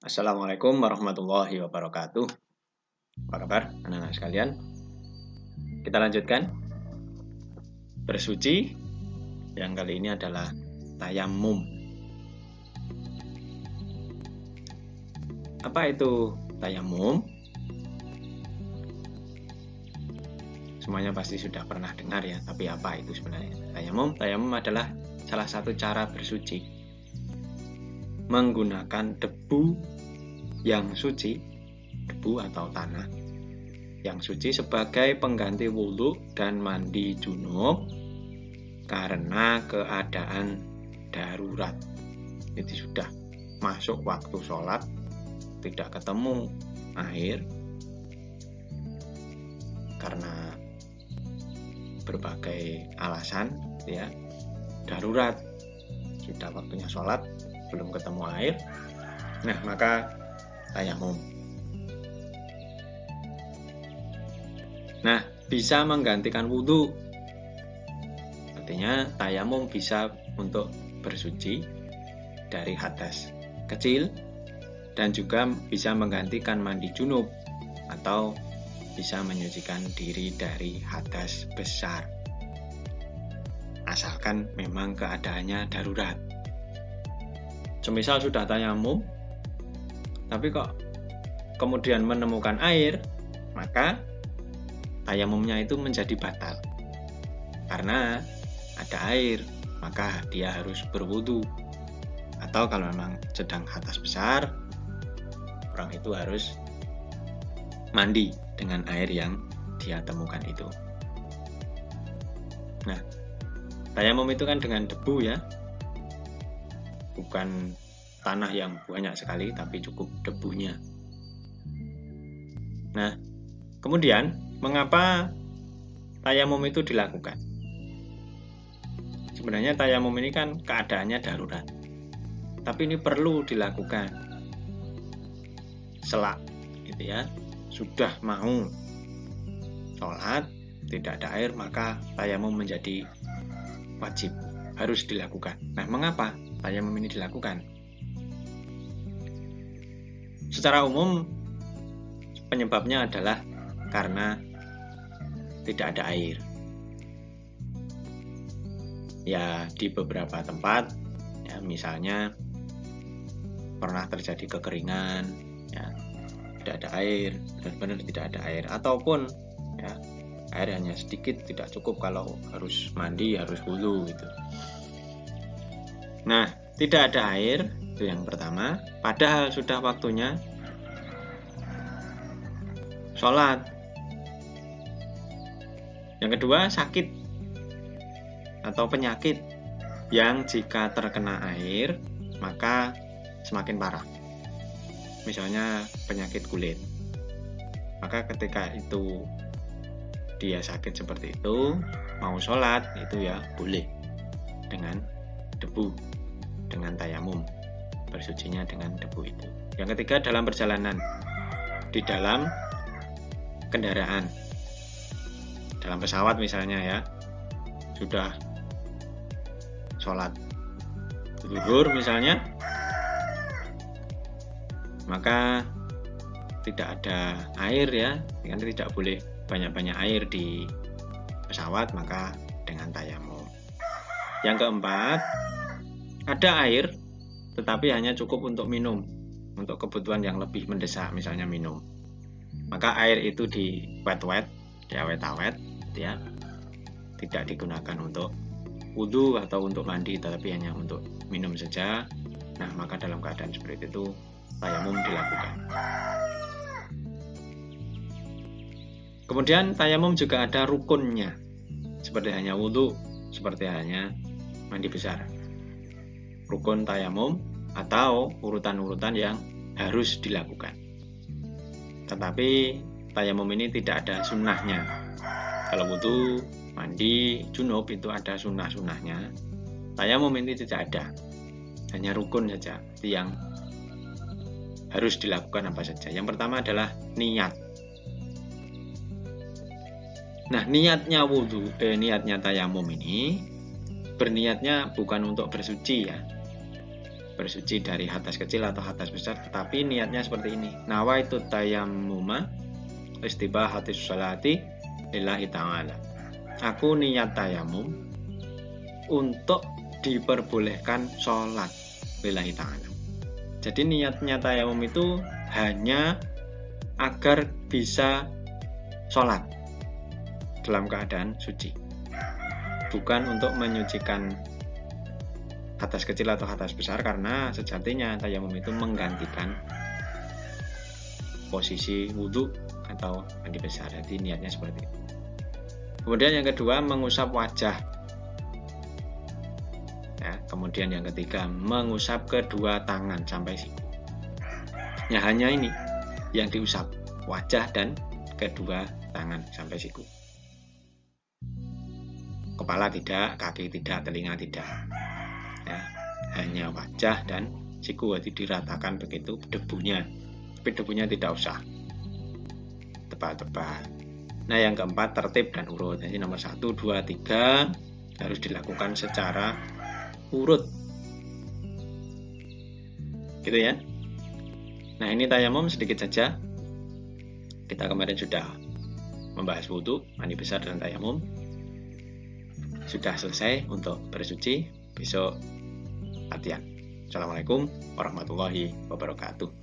Assalamualaikum warahmatullahi wabarakatuh. Apa kabar anak-anak sekalian? Kita lanjutkan bersuci. Yang kali ini adalah tayamum. Apa itu tayamum? Semuanya pasti sudah pernah dengar ya, tapi apa itu sebenarnya? Tayamum adalah salah satu cara bersuci menggunakan debu yang suci, debu atau tanah yang suci sebagai pengganti wudhu dan mandi junub karena keadaan darurat. Jadi sudah masuk waktu sholat, tidak ketemu air karena berbagai alasan, ya, darurat, sudah waktunya sholat, belum ketemu air. Nah, maka tayamum. Nah, bisa menggantikan wudhu. Artinya tayamum bisa untuk bersuci dari hadas kecil dan juga bisa menggantikan mandi junub atau bisa menyucikan diri dari hadas besar. Asalkan memang keadaannya darurat. Semisal sudah tayamum, tapi kok kemudian menemukan air, maka tayamumnya itu menjadi batal. Karena ada air, maka dia harus berwudu. Atau kalau memang sedang hadas besar, orang itu harus mandi dengan air yang dia temukan itu. Nah, tayamum itu kan dengan debu ya, bukan tanah yang banyak sekali, tapi cukup debunya. Nah, kemudian mengapa tayamum itu dilakukan? Sebenarnya tayamum ini kan keadaannya darurat, tapi ini perlu dilakukan selak, gitu ya. Sudah mau sholat, tidak ada air, maka tayamum menjadi wajib, harus dilakukan. Nah, mengapa tayamum ini dilakukan? Secara umum, penyebabnya adalah karena tidak ada air. Ya, di beberapa tempat, ya, misalnya pernah terjadi kekeringan, ya, tidak ada air, benar-benar tidak ada air, ataupun ya, air hanya sedikit, tidak cukup kalau harus mandi, harus wudu gitu. Nah, tidak ada air, itu yang pertama, padahal sudah waktunya sholat. Yang kedua, sakit atau penyakit yang jika terkena air maka semakin parah. Misalnya penyakit kulit, maka ketika itu dia sakit seperti itu, mau sholat itu ya boleh dengan debu, dengan tayamum, bersucinya dengan debu itu. Yang ketiga, dalam perjalanan, di dalam kendaraan, dalam pesawat misalnya ya, sudah sholat zuhur misalnya, maka tidak ada air ya, kan tidak boleh banyak-banyak air di pesawat, maka dengan tayamum. Yang keempat, ada air tetapi hanya cukup untuk minum, untuk kebutuhan yang lebih mendesak, misalnya minum, maka air itu diawet-awet, ya, tidak digunakan untuk wudu atau untuk mandi, tetapi hanya untuk minum saja. Nah, maka dalam keadaan seperti itu tayamum dilakukan. Kemudian tayamum juga ada rukunnya, seperti hanya wudu, seperti hanya mandi besar. Rukun tayamum atau urutan-urutan yang harus dilakukan. Tetapi tayamum ini tidak ada sunnahnya. Kalau wudu, mandi, junub itu ada sunnah-sunnahnya. Tayamum ini tidak ada, hanya rukun saja yang harus dilakukan apa saja. Yang pertama adalah niat. Nah, niatnya niatnya tayamum ini berniatnya bukan untuk bersuci ya, bersuci dari hadas kecil atau hadas besar, tetapi niatnya seperti ini. Nawaitu tayammuma istibahati sholati lillahi ta'ala. Aku niat tayamum untuk diperbolehkan sholat lillahi ta'ala. Jadi niatnya tayamum itu hanya agar bisa sholat dalam keadaan suci, bukan untuk menyucikan hadas kecil atau hadas besar, karena sejatinya tayamum itu menggantikan posisi wudhu atau mandi besar. Jadi niatnya seperti itu. Kemudian yang kedua, mengusap wajah. Ya, kemudian yang ketiga, mengusap kedua tangan sampai siku. Ya, hanya ini yang diusap, wajah dan kedua tangan sampai siku. Kepala tidak, kaki tidak, telinga tidak. Ya, hanya wajah dan siku, jadi diratakan begitu debunya. Tapi debunya tidak usah tebal-tebal. Nah, yang keempat, tertib dan urut. Jadi nomor 1, 2, 3 harus dilakukan secara urut. Gitu ya. Nah, ini tayamum sedikit saja. Kita kemarin sudah membahas wudhu, mandi besar, dan tayamum. Sudah selesai untuk bersuci. Besok latihan. Assalamualaikum warahmatullahi wabarakatuh.